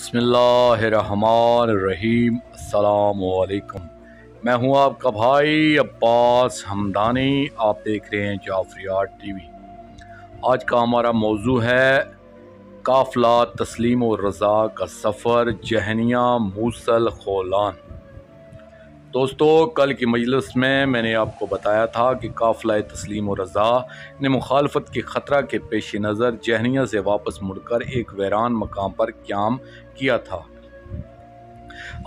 बिस्मिल्लाहिर्रहमानिर्रहीम। अस्सलामुअलैकुम। मैं हूं आपका भाई अब्बास हमदानी। आप देख रहे हैं जाफरियात टीवी। आज का हमारा मौजू है काफिला तस्लीम और रज़ा का सफ़र जहनिया मूसल खोलान। दोस्तों, कल की मजलिस में मैंने आपको बताया था कि काफिला तस्लीम और रज़ा ने मुखालफत के ख़तरा के पेश नज़र जहनिया से वापस मुड़कर एक वीरान मकाम पर क़याम किया था।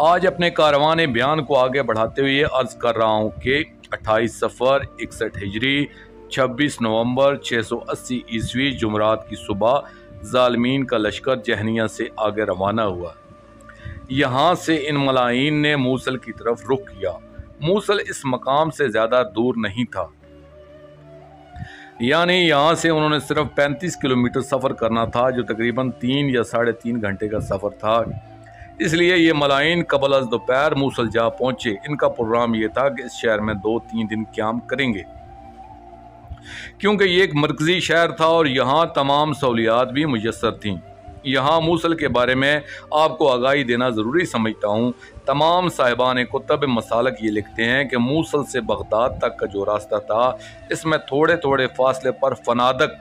आज अपने कारवान बयान को आगे बढ़ाते हुए अर्ज़ कर रहा हूँ कि 28 सफ़र 61 हिजरी 26 नवंबर 680 ईस्वी जुमरात की सुबह ज़ालिमीन का लश्कर जहनिया से आगे रवाना हुआ। यहाँ से इन मलाईन ने मूसल की तरफ रुख किया। मूसल इस मकाम से ज़्यादा दूर नहीं था, यानी यहाँ से उन्होंने सिर्फ 35 किलोमीटर सफ़र करना था, जो तकरीबन 3 या 3.5 घंटे का सफ़र था। इसलिए ये मलाईन कबल अज़ दोपहर मूसल जा पहुँचे। इनका प्रोग्राम ये था कि इस शहर में 2-3 दिन क़याम करेंगे, क्योंकि ये एक मरकज़ी शहर था और यहाँ तमाम सहूलियात भी मुयस्सर थीं। यहाँ मूसल के बारे में आपको आगाही देना ज़रूरी समझता हूँ। तमाम साहिबान कुतब मसालक ये लिखते हैं कि मूसल से बगदाद तक का जो रास्ता था, इसमें थोड़े थोड़े फासले पर फनादक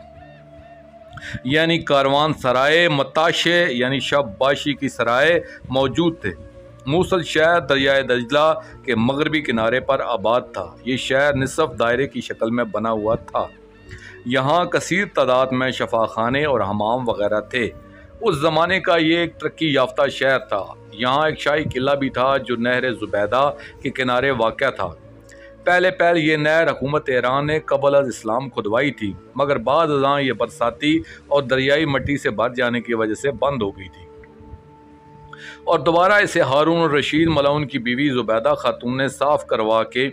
यानी कारवान सराय, मताशे यानी शबबाशी की सराय मौजूद थे। मूसल शहर दरियाए दजला के मगरबी किनारे पर आबाद था। ये शहर निसफ दायरे की शक्ल में बना हुआ था। यहाँ कसीर तादाद में शफाखाने और हमाम वगैरह थे। उस ज़माने का ये एक तरक्की याफ्ता शहर था। यहाँ एक शाही किला भी था जो नहर ज़ुबैदा के किनारे वाक़या था। पहले ये नहर हुकूमत ईरान ने कबल अज़ इस्लाम खुदवाई थी, मगर बाद अज़ां ये बरसाती और दरियाई मिट्टी से भर जाने की वजह से बंद हो गई थी और दोबारा इसे हारून रशीद मलाउन की बीवी ज़ुबैदा खातून ने साफ़ करवा के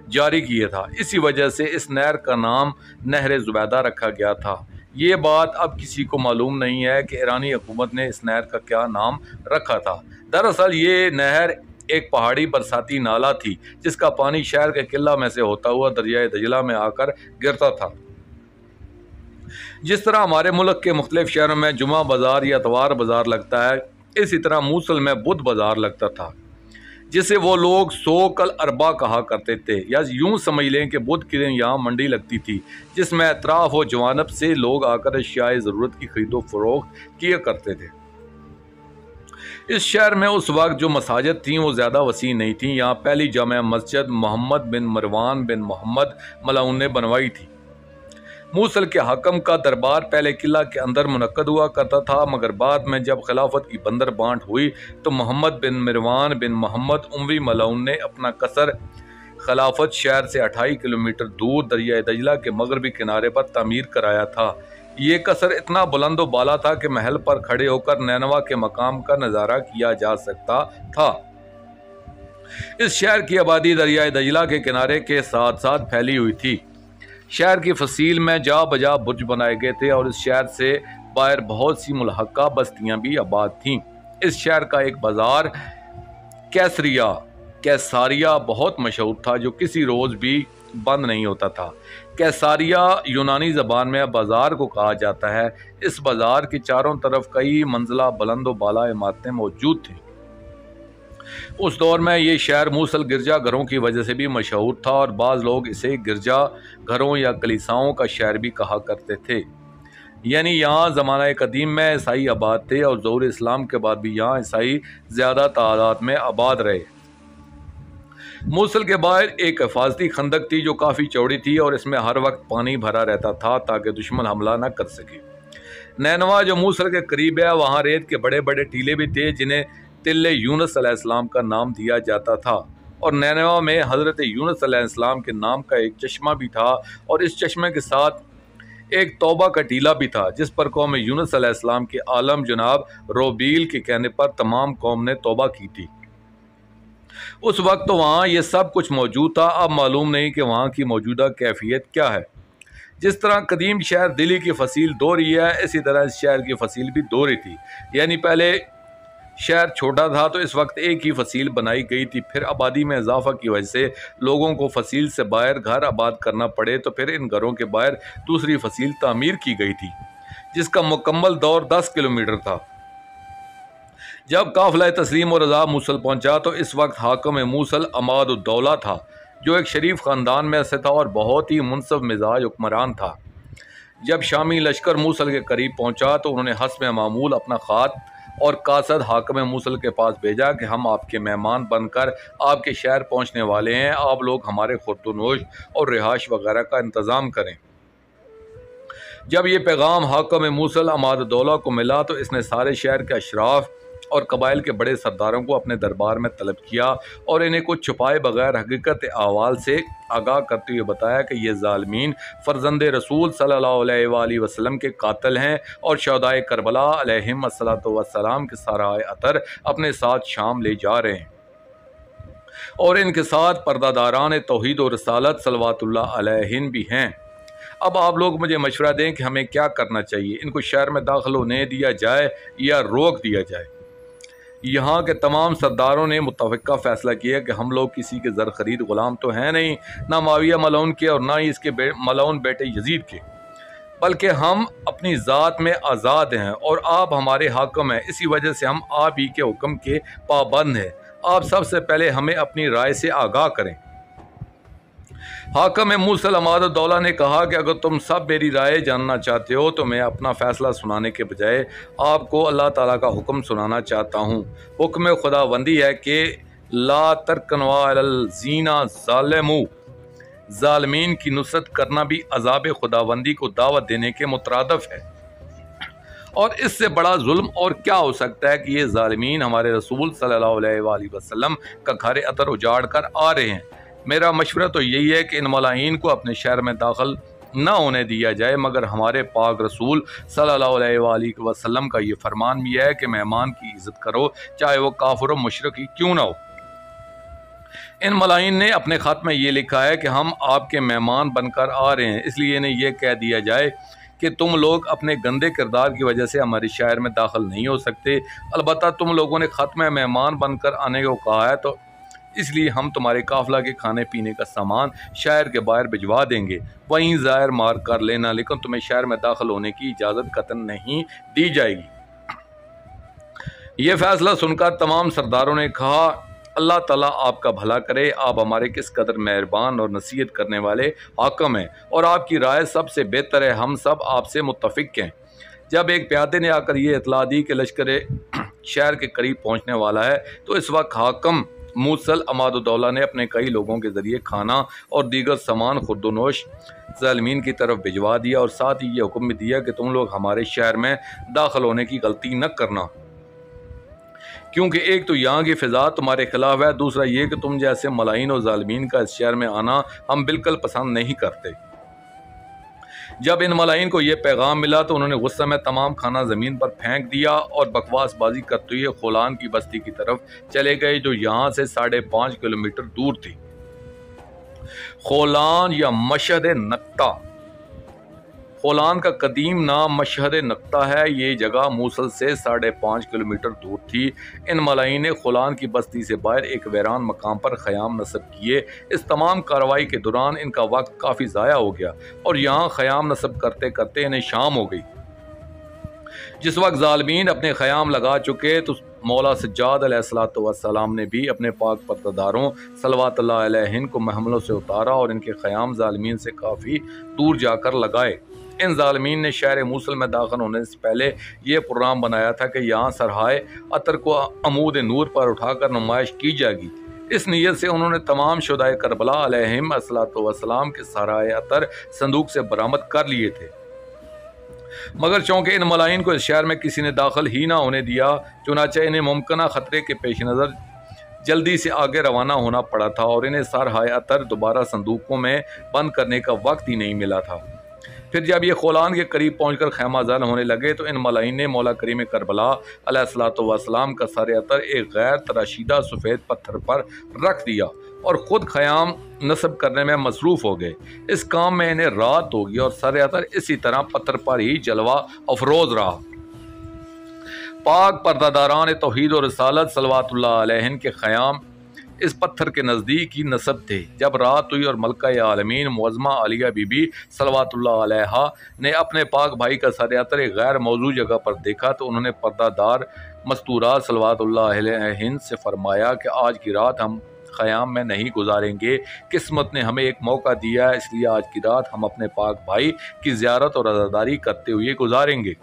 जारी किया था। इसी वजह से इस नहर का नाम नहर ज़ुबैदा रखा गया था। ये बात अब किसी को मालूम नहीं है कि ईरानी हुकूमत ने इस नहर का क्या नाम रखा था। दरअसल ये नहर एक पहाड़ी बरसाती नाला थी, जिसका पानी शहर के किला में से होता हुआ दरियाए दजला में आकर गिरता था। जिस तरह हमारे मुल्क के मुख्तलिफ शहरों में जुमा बाजार या इतवार बाजार लगता है, इसी तरह मूसल में बुध बाजार लगता था, जिसे वो लोग सोकल अरबा कहा करते थे। या यूं समझ लें कि बुध के दिन यहाँ मंडी लगती थी, जिसमें अतराफ़ व जवानब से लोग आकर अशियाए ज़रूरत की खरीदो फरोख्त किया करते थे। इस शहर में उस वक्त जो मसाजिद थीं वो ज़्यादा वसी नहीं थीं। यहाँ पहली जामे मस्जिद मोहम्मद बिन मरवान बिन मोहम्मद मलाउन ने बनवाई थी। मूसल के हाकम का दरबार पहले किला के अंदर मुनक्कद हुआ करता था, मगर बाद में जब खिलाफत की बंदर बांट हुई तो मोहम्मद बिन मरवान बिन मोहम्मद उमवी मलाउन ने अपना कसर खिलाफत शहर से 28 किलोमीटर दूर दरियाए दजला के मगरबी किनारे पर तामीर कराया था। ये कसर इतना बुलंद बाला था कि महल पर खड़े होकर नैनवा के मकाम का नज़ारा किया जा सकता था। इस शहर की आबादी दरियाए दजला के किनारे के साथ साथ फैली हुई थी। शहर की फसील में जा बजा बुर्ज बनाए गए थे और इस शहर से बाहर बहुत सी मुल्हका बस्तियां भी आबाद थीं। इस शहर का एक बाजार कैसारिया बहुत मशहूर था, जो किसी रोज़ भी बंद नहीं होता था। कैसारिया यूनानी ज़बान में बाज़ार को कहा जाता है। इस बाज़ार के चारों तरफ कई मंजिला बुलंद व बाला इमारतें मौजूद थीं। उस दौर में ये शहर मूसल गिरजा घरों की वजह से भी मशहूर था और बाज़ लोग इसे गिरजा घरों या कलीसाओं का शहर भी कहा करते थे। यानी यहाँ ज़माना कदीम में ईसाई आबाद थे और ज़ोहर इस्लाम के बाद भी यहाँ ईसाई ज़्यादा तादाद में आबाद रहे। मूसल के बाहर एक हिफाजती खंदक थी जो काफ़ी चौड़ी थी और इसमें हर वक्त पानी भरा रहता था ताकि दुश्मन हमला न कर सके। नैनवा जो मूसल के करीब है, वहाँ रेत के बड़े बड़े टीले भी थे जिन्हें तिल्ले यूनुस अलैहिस्सलाम का नाम दिया जाता था। और नैनवा में हज़रत यूनुस अलैहिस्सलाम के नाम का एक चश्मा भी था और इस चश्मे के साथ एक तौबा का टीला भी था, जिस पर कौम यूनुस अलैहिस्सलाम के आलम जनाब रोबील के कहने पर तमाम कौम ने तौबा की थी। उस वक्त तो वहाँ ये सब कुछ मौजूद था। अब मालूम नहीं कि वहाँ की मौजूदा कैफियत क्या है। जिस तरह कदीम शहर दिल्ली की फसील दोहरी है, इसी तरह इस शहर की फसील भी दोहरी थी। यानी पहले शहर छोटा था तो इस वक्त एक ही फसील बनाई गई थी। फिर आबादी में इजाफा की वजह से लोगों को फसील से बाहर घर आबाद करना पड़े, तो फिर इन घरों के बाहर दूसरी फसील तामीर की गई थी, जिसका मुकम्मल दौर 10 किलोमीटर था। जब काफिला तस्लीम और रज़ा मूसल पहुंचा तो इस वक्त हाकिम मूसल अमादुद्दौला था, जो एक शरीफ ख़ानदान में से था और बहुत ही मुनसब मिजाज हुक्मरान था। जब शामी लश्कर मूसल के करीब पहुंचा तो उन्होंने हस्ब मामूल अपना ख़ात और कासद हाकिम मूसल के पास भेजा कि हम आपके मेहमान बनकर आपके शहर पहुंचने वाले हैं, आप लोग हमारे खुर्दनोश और रिहाइश वगैरह का इंतज़ाम करें। जब ये पैगाम हाकिम मूसल अमादुद्दौला को मिला तो इसने सारे शहर के अशराफ और कबाइल के बड़े सरदारों को अपने दरबार में तलब किया और इन्हें कुछ छुपाए बगैर हकीकत अहवाल से आगाह करते हुए बताया कि ये ज़ालिमीन फ़र्जंद रसूल सल्लल्लाहु अलैहि वसल्लम के कातिल हैं और शहदाए करबला अलैहिम्मस्सलातु वस्सलाम के साराए अतर अपने साथ शाम ले जा रहे हैं और इनके साथ पर्दादारान तौहीद और रसालत सल्लवातुल्लाह अलैहिन भी हैं। अब आप लोग मुझे मशवरा दें कि हमें क्या करना चाहिए, इनको शहर में दाखिल होने दिया जाए या रोक दिया जाए। यहाँ के तमाम सरदारों ने मुत्तफ़िक़ा फ़ैसला किया कि हम लोग किसी के ज़र ख़रीद ग़ुलाम तो हैं नहीं, ना मुआविया मलऊन के और ना ही इसके मलऊन बेटे यजीद के, बल्कि हम अपनी ज़ात में आज़ाद हैं और आप हमारे हाकिम हैं। इसी वजह से हम आप ही के हुक्म के पाबंद हैं। आप सबसे पहले हमें अपनी राय से आगाह करें। हाकिम मूसल अमादुद्दौला ने कहा कि अगर तुम सब मेरी राय जानना चाहते हो तो मैं अपना फ़ैसला सुनाने के बजाय आपको अल्लाह ताला का हुक्म सुनाना चाहता हूँ। हुक्म खुदाबंदी है कि ला तरकनवा अलल ज़ीना ज़ालिमू, ज़ालिमीन की नुसरत करना भी अज़ाब खुदाबंदी को दावत देने के मुतरादिफ है। और इससे बड़ा जुल्म और क्या हो सकता है कि ये ज़ालिमीन हमारे रसूल सल्लल्लाहु अलैहि वसल्लम का घर अतर उजाड़ कर आ रहे हैं। मेरा मशवरा तो यही है कि इन मलाइन को अपने शहर में दाखिल ना होने दिया जाए, मगर हमारे पाक रसूल सल्लल्लाहु अलैहि वसल्लम का ये फरमान भी है कि मेहमान की इज़्ज़त करो, चाहे वो काफिर मुशरिक ही क्यों ना हो। इन मलाइन ने अपने ख़त में ये लिखा है कि हम आपके मेहमान बनकर आ रहे हैं, इसलिए इन्हें यह कह दिया जाए कि तुम लोग अपने गंदे किरदार की वजह से हमारे शहर में दाखिल नहीं हो सकते। अलबत्ता तुम लोगों ने ख़त में मेहमान बनकर आने को कहा है, तो इसलिए हम तुम्हारे काफिला के खाने पीने का सामान शहर के बाहर भिजवा देंगे, वहीं ज़ाहिर मार कर लेना, लेकिन तुम्हें शहर में दाखिल होने की इजाज़त कतन नहीं दी जाएगी। यह फैसला सुनकर तमाम सरदारों ने कहा, अल्लाह ताला आपका भला करे, आप हमारे किस कदर मेहरबान और नसीहत करने वाले हाकिम हैं और आपकी राय सबसे बेहतर है, हम सब आपसे मुत्तफ़िक़ हैं। जब एक प्यादे ने आकर ये इतला दी कि लश्कर शहर के करीब पहुँचने वाला है तो इस वक्त हाकिम मूसल अमादुद्दौला ने अपने कई लोगों के ज़रिए खाना और दीगर सामान खुर्दनोश ज़ालिमीन की तरफ भिजवा दिया और साथ ही ये हुक्म भी दिया कि तुम लोग हमारे शहर में दाखिल होने की गलती न करना, क्योंकि एक तो यहाँ की फ़िज़ा तुम्हारे खिलाफ है, दूसरा ये कि तुम जैसे मलाइन और ज़ालिमीन का इस शहर में आना हम बिल्कुल पसंद नहीं करते। जब इन मलाइन को यह पैगाम मिला तो उन्होंने गुस्से में तमाम खाना ज़मीन पर फेंक दिया और बकवासबाजी करते हुए खोलान की बस्ती की तरफ चले गए, जो यहाँ से 5.5 किलोमीटर दूर थी। खोलान या मशहद नक्ता, खोलान का कदीम नाम मशहद नक्ता है। ये जगह मूसल से 5.5 किलोमीटर दूर थी। इन मलाइन ने खोलान की बस्ती से बाहर एक वैरान मकाम पर ख़याम नस्ब किए। इस तमाम कार्रवाई के दौरान इनका वक्त काफ़ी ज़ाया हो गया और यहाँ ख़याम नस्ब करते करते इन्हें शाम हो गई। जिस वक्त ज़ालिमीन अपने ख़याम लगा चुके तो मौला सज्जाद अलैहिस्सलाम ने भी अपने पाक पर्दादारों सल्लवातुल्लाह अलैहिन को महमलों से उतारा और इनके ख़याम ज़ालिमीन से काफ़ी दूर जाकर लगाए। इन ज़ालिमीन ने शहर मूसल में दाखिल होने से पहले ये प्रोग्राम बनाया था कि यहाँ सरहाए अतर को अमूद नूर पर उठाकर नुमाइश की जाएगी। इस नीयत से उन्होंने तमाम शुहदाए करबला अलैहिम्मस्सलाम के सरहाए अतर संदूक से बरामद कर लिए थे, मगर चूँकि इन मलाइन को इस शहर में किसी ने दाखिल ही ना होने दिया, चुनाचे इन्हें मुमकिन ख़तरे के पेश नज़र जल्दी से आगे रवाना होना पड़ा था और इन्हें सरहाए अतर दोबारा संदूकों में बंद करने का वक्त ही नहीं मिला था। फिर जब ये खोलान के करीब पहुंचकर खैमाजान होने लगे तो इन मलाइन ने मौला करीम करबला अलैहिस्सलाम का सर अतर एक गैर तराशीदा सफ़ेद पत्थर पर रख दिया और ख़ुद ख़याम नस्ब करने में मसरूफ़ हो गए। इस काम में इन्हें रात होगी और सर अतर इसी तरह पत्थर पर ही जलवा अफरोज़ रहा। पाक पर्दादारान तौहीद और रसालत सल्लवातुल्लाह अलैहिन के ख़याम इस पत्थर के नज़दीक ही नसब थे। जब रात हुई और मलका आलमीन मुअज़्ज़मा आलिया बीबी सल्लल्लाहु अलैहा ने अपने पाक भाई का सर अतर एक गैर मौजू जगह पर देखा तो उन्होंने पर्दादार मस्तूरात सल्लल्लाहु अलैहि से फरमाया कि आज की रात हम ख़याम में नहीं गुजारेंगे। किस्मत ने हमें एक मौका दिया है, इसलिए आज की रात हम अपने पाक भाई की ज़ियारत और अज़ादारी करते हुए गुजारेंगे।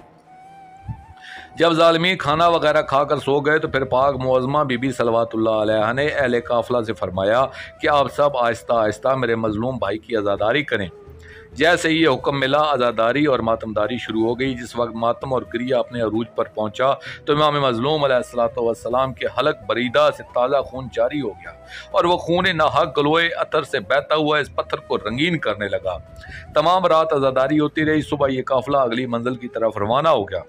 जब ज़ालिमी खाना वगैरह खाकर सो गए तो फिर पाक मुअज़्ज़मा बीबी सल्लल्लाहु अलैहा ने अहले काफ़िला से फरमाया कि आप सब आहिस्ता आहिस्ता मेरे मज़लूम भाई की आज़ादारी करें। जैसे ही ये हुक्म मिला, आज़ादारी और मातमदारी शुरू हो गई। जिस वक्त मातम और क्रिया अपने अरूज पर पहुंचा तो इमाम मज़लूम अलैहिस्सलाम के हलक बरीदा से ताज़ा खून जारी हो गया और वह खून नाहक गलोए अतर से बहता हुआ इस पत्थर को रंगीन करने लगा। तमाम रात आज़ादारी होती रही। सुबह ये काफ़िला अगली मंजिल की तरफ रवाना हो गया,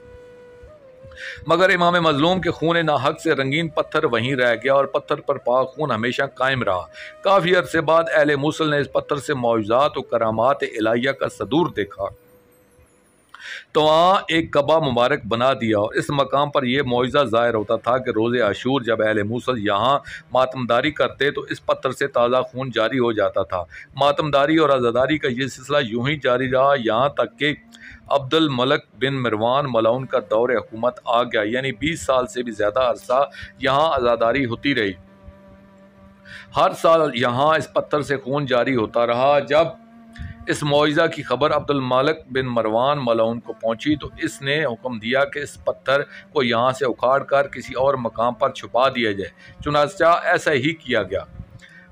मगर इमाम मज़लूम के खून नाहक से रंगीन पत्थर वहीं रह गया और पत्थर पर पाक खून हमेशा कायम रहा। काफ़ी अरसे बाद अहले मूसल ने इस पत्थर से मौजज़ात और करामात इलाहिया का सदूर देखा तो वहाँ एक कबा मुबारक बना दिया और इस मकाम पर यह मौजज़ा ज़ाहिर होता था कि रोज़े आशूर जब अहले मूसल यहाँ मातमदारी करते तो इस पत्थर से ताज़ा खून जारी हो जाता था। मातमदारी और आज़ादारी का ये सिलसिला यूं ही जारी रहा, यहाँ तक कि अब्दुल मलिक बिन मरवान मलाउन का दौर हुकूमत आ गया, यानी 20 साल से भी ज़्यादा अरसा यहाँ आज़ादारी होती रही। हर साल यहाँ इस पत्थर से खून जारी होता रहा। जब इस मौइज़ा की खबर अब्दुल मलिक बिन मरवान मलाउन को पहुंची तो इसने हुक्म दिया कि इस पत्थर को यहाँ से उखाड़ कर किसी और मकाम पर छुपा दिया जाए। चुनांचा ऐसा ही किया गया।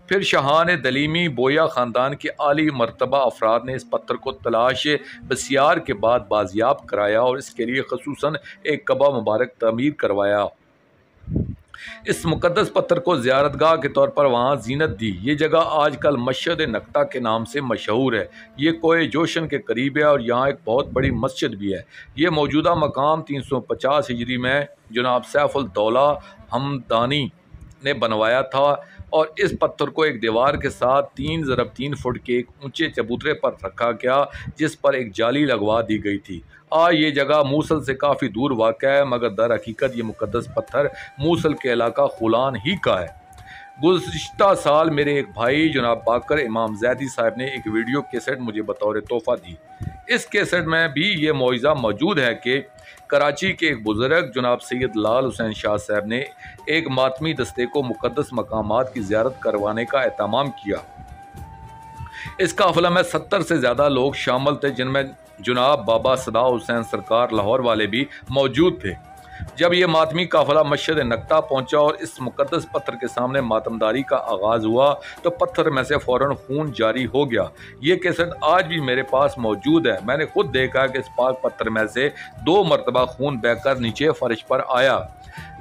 फिर शाहान दलीमी बोया ख़ानदान के आली मर्तबा अफराद ने इस पत्थर को तलाश बसियार के बाद बाजियाब कराया और इसके लिए खसूसन एक कबा मुबारक तमीर करवाया। इस मुकद्दस पत्थर को ज़ियारतगाह के तौर पर वहाँ जीनत दी। ये जगह आजकल मस्जिद नक्ता के नाम से मशहूर है। ये कोए जोशन के करीब है और यहाँ एक बहुत बड़ी मस्जिद भी है। ये मौजूदा मकाम 350 हिजरी में जनाब सैफुल दौला हमदानी ने बनवाया था और इस पत्थर को एक दीवार के साथ 3 × 3 फुट के एक ऊंचे चबूतरे पर रखा गया जिस पर एक जाली लगवा दी गई थी। आज ये जगह मूसल से काफ़ी दूर वाक़ है, मगर दर हकीकत ये मुकद्दस पत्थर मूसल के इलाका खुलान ही का है। गुज़िश्ता साल मेरे एक भाई जनाब बाकर इमाम जैदी साहब ने एक वीडियो कैसेट मुझे बतौर तोहफ़ा दी। इस कैसेट में भी ये मौइज़ा मौजूद है कि कराची के एक बुज़ुर्ग जनाब सैयद लाल हुसैन शाह साहब ने एक मातमी दस्ते को मुकद्दस मकामात की ज़ियारत करवाने का एहतमाम किया। इस काफ़िला में 70 से ज़्यादा लोग शामिल थे, जिनमें जनाब बाबा सदा हुसैन सरकार लाहौर वाले भी मौजूद थे। जब यह मातमी काफ़िला मस्जिद नक्ता पहुंचा और इस मुकद्दस पत्थर के सामने मातमदारी का आगाज़ हुआ तो पत्थर में से फ़ौरन खून जारी हो गया। ये कैसेट आज भी मेरे पास मौजूद है। मैंने खुद देखा कि इस पाक पत्थर में से 2 मरतबा खून बहकर नीचे फर्श पर आया।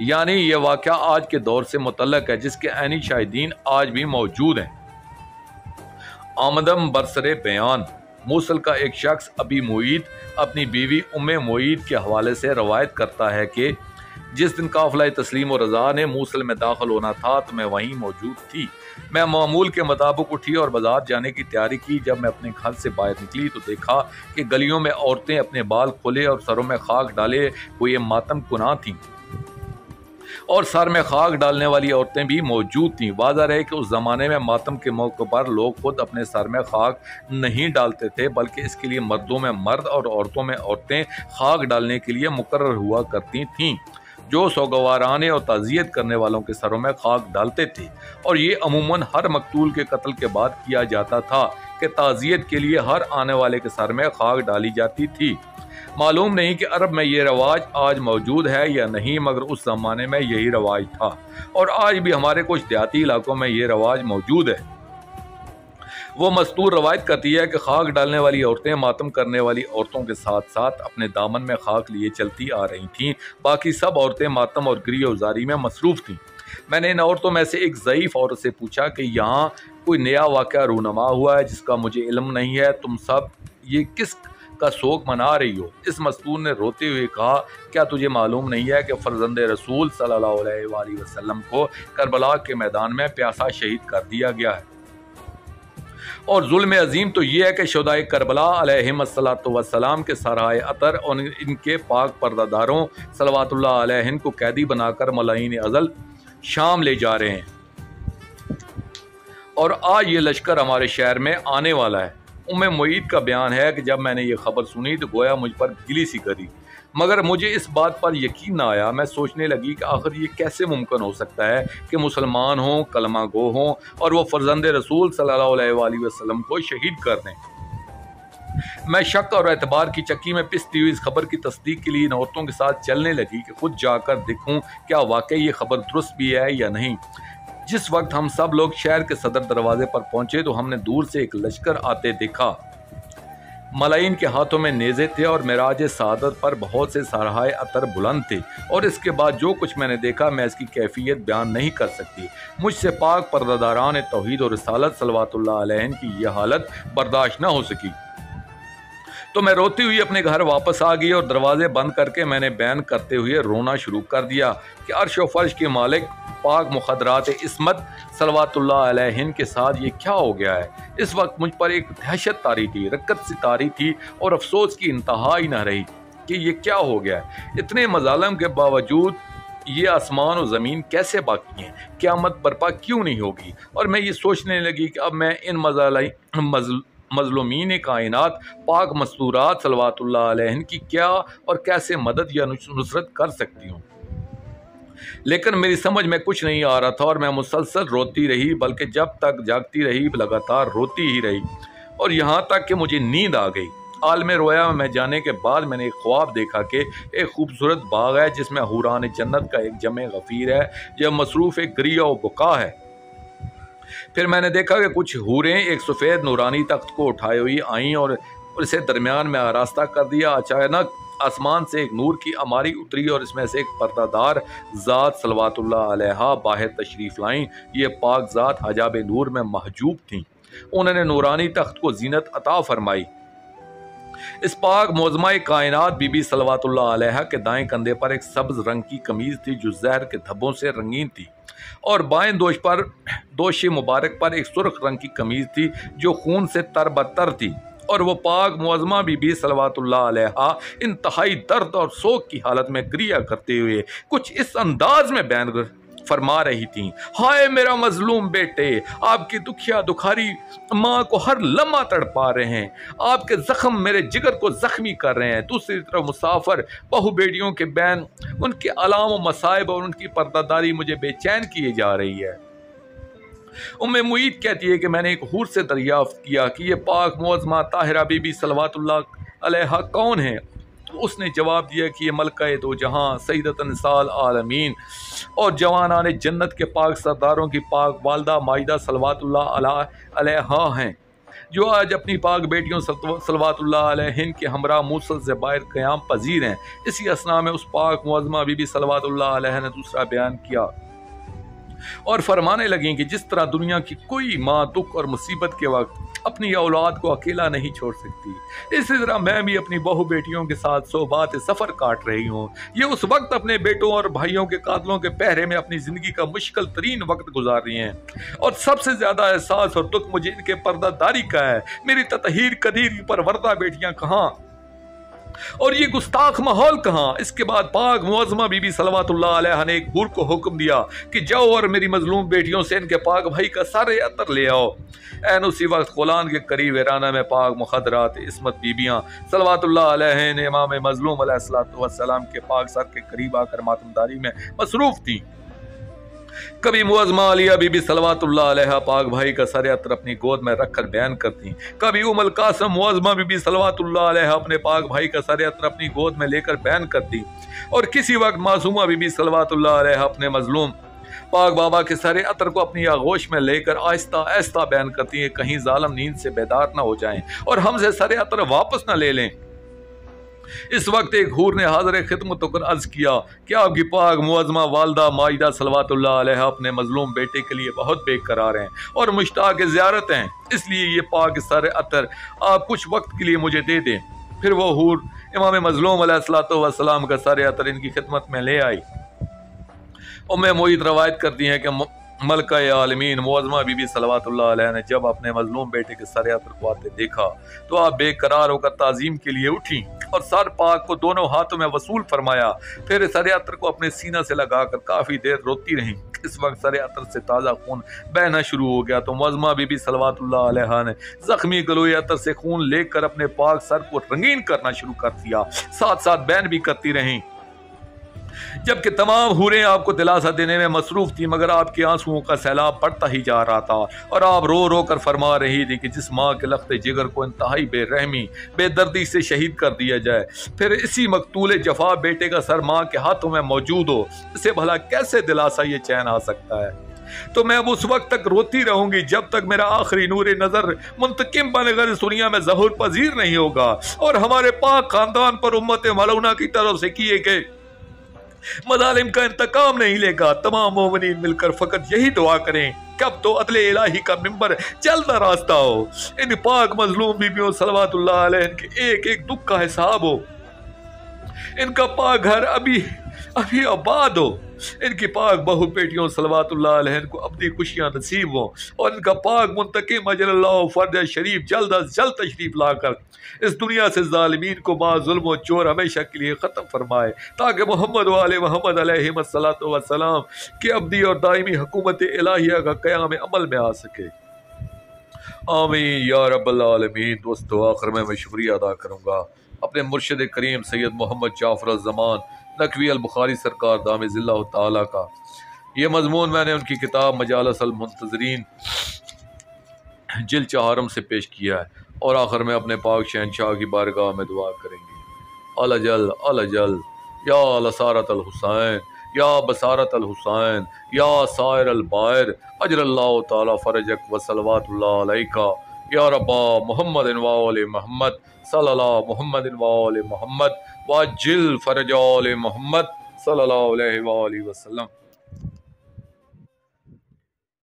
यानी यह वाक़या आज के दौर से मुतल्लक है, जिसके ऐनी शाहिदीन आज भी मौजूद हैं। आमदम बरसरे बयान मूसल का एक शख्स अबी मुईद अपनी बीवी उम्मे मुईद के हवाले से रवायत करता है कि जिस दिन काफ़िला तस्लीम और रज़ा ने मूसल में दाखिल होना था तो मैं वहीं मौजूद थी। मैं मामूल के मुताबिक उठी और बाजार जाने की तैयारी की। जब मैं अपने घर से बाहर निकली तो देखा कि गलियों में औरतें अपने बाल खोले और सरों में खाक डाले हुए मातम कुना थीं और सर में खाक डालने वाली औरतें भी मौजूद थीं। वाज़ा रहे कि उस ज़माने में मातम के मौके पर लोग खुद अपने सर में खाक नहीं डालते थे, बल्कि इसके लिए मर्दों में मर्द और औरतों में औरतें खाक डालने के लिए मुकर्रर हुआ करती थीं, जो सोगवाराने और ताज़ियत करने वालों के सरों में खाक डालते थे। और ये अमूमन हर मकतूल के कत्ल के बाद किया जाता था कि ताज़ियत के लिए हर आने वाले के सर में खाक डाली जाती थी। मालूम नहीं कि अरब में ये रवाज आज मौजूद है या नहीं, मगर उस ज़माने में यही रवाज था और आज भी हमारे कुछ देहाती इलाकों में ये रवाज मौजूद है। वो मस्तूर रवायत करती है कि खाक डालने वाली औरतें मातम करने वाली औरतों के साथ साथ अपने दामन में खाक लिए चलती आ रही थीं। बाकी सब औरतें मातम और गिरियोजारी में मसरूफ़ थीं। मैंने इन औरतों में से एक ज़ईफ़ औरत से पूछा कि यहाँ कोई नया वाक़या रूनमा हुआ है जिसका मुझे इल्म नहीं है, तुम सब ये किस का शोक मना रही हो? इस मस्तूर ने रोते हुए कहा, क्या तुझे मालूम नहीं है कि फर्जंद रसूल सल्लल्लाहु अलैहि वसल्लम को करबला के मैदान में प्यासा शहीद कर दिया गया है? और जुल्म अजीम तो ये है कि शुहदाए करबला अलैहिस्सलातु वस्सलाम के सराय अतर और इनके पाक पर्दादारों सल्लल्लाहु अलैहि को कैदी बनाकर मलाइन अज़ल शाम ले जा रहे हैं। और आज ये लश्कर हमारे शहर में आने वाला है। उम्मे मुईद का बयान है कि जब मैंने ये खबर सुनी तो गोया मुझ पर गिली सी करी, मगर मुझे इस बात पर यकीन ना आया। मैं सोचने लगी कि आखिर ये कैसे मुमकिन हो सकता है कि मुसलमान हों, कलमा गो हों और वो फर्जंद रसूल सल्लल्लाहु अलैहि वसल्लम को शहीद कर दें। मैं शक और एतबार की चक्की में पिसती हुई इस खबर की तस्दीक के लिए इन औरतों के साथ चलने लगी कि खुद जाकर देखूं क्या वाकई ये खबर दुरुस्त भी है या नहीं। जिस वक्त हम सब लोग शहर के सदर दरवाजे पर पहुंचे तो हमने दूर से एक लश्कर आते देखा। मलाइन के हाथों में नेज़े थे और मेराज सादत पर बहुत से सारहाए अतर बुलंद थे। और इसके बाद जो कुछ मैंने देखा मैं इसकी कैफियत बयान नहीं कर सकती। मुझसे पाक पर्दादारान तौहीद और रिसालत सल्लल्लाहु अलैहि की यह हालत बर्दाश्त न हो सकी तो मैं रोती हुई अपने घर वापस आ गई और दरवाजे बंद करके मैंने बयान करते हुए रोना शुरू कर दिया कि अर्श व फर्श के मालिक पाक मुखदरात इस्मत सल्लल्लाहु अलैहि के साथ ये क्या हो गया है। इस वक्त मुझ पर एक दहशत तारी थी, रक्कत सी तारी थी और अफसोस की इंतहा ही न रही कि ये क्या हो गया है। इतने मजालम के बावजूद ये आसमान और ज़मीन कैसे बाकी हैं, क़यामत बर्पा क्यों नहीं होगी। और मैं ये सोचने लगी कि अब मैं इन मज़लूमीन कायनात पाक मस्तूरात सल्लल्लाहु अलैहि की क्या और कैसे मदद या नुसरत कर सकती हूँ। लेकिन मेरी समझ में कुछ नहीं आ रहा था और मैं मुसलसल रोती रही, बल्कि जब तक जागती रही लगातार रोती ही रही और यहाँ तक कि मुझे नींद आ गई। आलम रोया में जाने के बाद मैंने एक ख्वाब देखा कि एक खूबसूरत बाग है जिसमें हुरान जन्नत का एक जमे गफ़ीर है जो मसरूफ़ एक गरिया व बुका है। फिर मैंने देखा कि कुछ हूरें एक सफ़ेद नूरानी तख्त को उठाए हुई आईं और इसे दरमियान में आरास्ता कर दिया। अचानक आसमान से एक नूर की अमारी उतरी और इसमें से एक पर्दादार ज़ात सल्लल्लाहु अलैहा बाहर तशरीफ़ लाईं। ये पाक ज़ात हजाब नूर में महजूब थीं। उन्होंने नूरानी तख्त को जीनत अता फरमाई। इस पाक मौज़मा कायनात बीबी सल्लल्लाहु अलैहा के दाएं कंधे पर एक सब्ज़ रंग की कमीज़ थी जो ज़हर के धब्बों से रंगीन थी और बाएं दोश मुबारक पर एक सुर्ख रंग की कमीज़ थी जो खून से तरबतर थी। और वो पाक मुअज़्ज़मा बीबी सल्लल्लाहु अलैहा इंतहाई दर्द और सोग की हालत में क्रिया करते हुए कुछ इस अंदाज में बयान फरमा रही थी। हाय मेरा मजलूम बेटे, आपकी दुखिया दुखारी माँ को हर लम्हा तड़पा रहे हैं। आपके जख्म मेरे जिगर को जख्मी कर रहे हैं। दूसरी तरफ मुसाफिर बहु बेटियों के बैन, उनके अलाम व मसाइब और उनकी पर्दादारी मुझे बेचैन किए जा रही है। उम्मे मुईद कहती है कि मैंने एक हूर से दरियाफ्त किया कि ये पाक मुअज़्ज़मा ताहिरा बीबी सल्लल्लाहु अलैहा कौन है। तो उसने जवाब दिया कि ये मलका दो जहाँ सईदतन निसाल आलमीन और जवानाने जन्नत के पाक सरदारों की पाक वालदा माइदा सल्लल्लाहु अलैहा हैं जो आज अपनी पाक बेटियों सल्लल्लाहु अलैहि के हमरा मूसल से बाहर क़याम पजीर हैं। इसी असना में उस पाक मुअज़्ज़मा बीबी सल्लल्लाहु अलैहा ने दूसरा बयान किया और फरमाने लगी कि जिस तरह दुनिया की कोई माँ दुख और मुसीबत के वक्त अपनी औलाद को अकेला नहीं छोड़ सकती, इसी तरह मैं भी अपनी बहू बेटियों के साथ सोबात सफ़र काट रही हूँ। ये उस वक्त अपने बेटों और भाइयों के कातलों के पहरे में अपनी ज़िंदगी का मुश्किल तरीन वक्त गुजार रही हैं और सबसे ज़्यादा एहसास और दुख मुझे इनके पर्दादारी का है। मेरी ततहीर कदीर परवरदा बेटियाँ कहाँ और ये गुस्ताख माहौल कहाँ। इसके बाद पाक मुअज़्ज़मा बीबी सल्लल्लाहु अलैहा ने एक हूर को हुक्म दिया कि जाओ और मेरी मजलूम बेटियों से इनके पाक भाई का सारे अतर ले आओ। ऐन उसी वक्त खुलान के करीब ईराना में पाक मुखदरात इस्मत बीबियाँ सल्लल्लाहु अलैहा ने इमाम मजलूम अलैहिस्सलाम के पाक सर के करीब आकर मातमदारी में मसरूफ़ थी। कभी मुअज़्ज़मा आलिया बीबी सल्लल्लाहु अलैहा पाक भाई का सर अतर अपनी गोद में रखकर बयान करती, कभी उम्मुल कासिम मुअज़्ज़मा बीबी सल्लल्लाहु अलैहा अपने पाक भाई का सर अतर अपनी गोद में लेकर बयान करती और किसी वक्त मासूमा बीबी सल्लल्लाहु अलैहा अपने मजलूम पाक बाबा के सर अतर को अपनी आगोश में लेकर आहिस्ता आहिस्ता बयान करती है कहीं जालिम नींद से बेदार न हो जाएं और हमसे सर अतर वापस न ले लें। इस वक्त एक हूर ने हाज़िर खिदमत होकर अर्ज किया कि आपकी पाक मुअज़्ज़मा वालदा माइदा सल्लल्लाहु अलैहा अपने मजलूम बेटे के लिए बहुत बेकरार हैं और मुश्ताक ज़ियारत हैं, इसलिए ये पाक सर अतर आप कुछ वक्त के लिए मुझे दे दें। फिर वो हूर इमाम मजलूम अलैहिस्सलाम का सर अतर इनकी खिदमत में ले आई। उम्मे मुईद रवायत करती हैं कि मलका आलमीन मुअज़्ज़मा बीबी सल्लल्लाहु अलैहा ने जब अपने मजलूम बेटे के सर अतर को आते देखा तो आप बेकरार होकर ताज़ीम के लिए उठी और सर पाक को दोनों हाथों में वसूल फरमाया। फिर सर अतर को अपने सीना से लगाकर काफ़ी देर रोती रहीं। इस वक्त सरे अतर से ताज़ा खून बहना शुरू हो गया तो मुअज़्ज़मा बीबी सल्लल्लाहु अलैहा ने जख्मी गलोए अतर से खून लेकर अपने पाक सर को रंगीन करना शुरू कर दिया, साथ साथ बहन भी करती रहीं। जबकि तमाम हूरें आपको दिलासा देने में मसरूफ थी, मगर आपके आंसुओं का सैलाब बढ़ता ही जा रहा था और आप रो रो कर फरमा रही थी कि जिस माँ के लख्ते जिगर को इंतहाई बेरहमी बेदर्दी से शहीद कर दिया जाए, फिर इसी मकतूल जफा बेटे का सर माँ के हाथों में मौजूद हो, इसे भला कैसे दिलासा ये चैन आ सकता है। तो मैं अब उस वक्त तक रोती रहूंगी जब तक मेरा आखिरी नूर नजर मुंतकिम बनकर इस दुनिया में ज़हूर पजीर नहीं होगा और हमारे पाक खानदान पर उम्मत मलऊना की तरफ से किए गए मज़ालिम का इंतकाम नहीं लेगा। तमाम मोमिनीन मिलकर फकत यही दुआ करें कब तो अदले इलाही का मिंबर चलता रास्ता हो, इन पाक मजलूम बीबियों सल्लल्लाहु अलैहि के एक एक दुख का हिसाब हो, इनका पाक घर अभी अभी आबाद हो, इनकी पाक बहु बेटियों सल्लल्लाहु अलैहि को अपनी खुशियां नसीब हो और इनका पाक मुंतकिम अजल्लाहु फर्ज शरीफ जल्द अज जल्द तशरीफ लाकर इस दुनिया से जालिमीन को बाज़ुल्म व चोर हमेशा के लिए ख़त्म फरमाए, ताकि मोहम्मद वाले मोहम्मद अलैहिस्सलातु वस्सलाम की अब्दी और दायमी हुकूमत इलाहिया का क़याम अमल में आ सके। आमीन या रब्बल आलमीन। दोस्तों, आखिर में मैं शुक्रिया अदा करूँगा अपने मुर्शिद करीम सैयद मोहम्मद जाफ़र ज़मान नकवी अल बुखारी सरकार दाम ज़िल्लहु ताला का। ये मजमून मैंने उनकी किताब मजालिस अल मुंतज़रीन जिल्द 4 से पेश किया है और आखिर में अपने पाक शहनशाह की बारगाह में दुआ करेंगे। अलजल अलजल या लसारत अल हुसैन या बसारत अल हुसैन या सायर अल बायर अजरल्लाहु ताला फरजक व सलवातुल्लाह अलैका या रब्बा मोहम्मद व आले मोहम्मद सल्लल्लाहु मोहम्मद व आले मोहम्मद वाजिल फरज आले मोहम्मद सल्लल्लाहु अलैहि व आलिहि वसल्लम।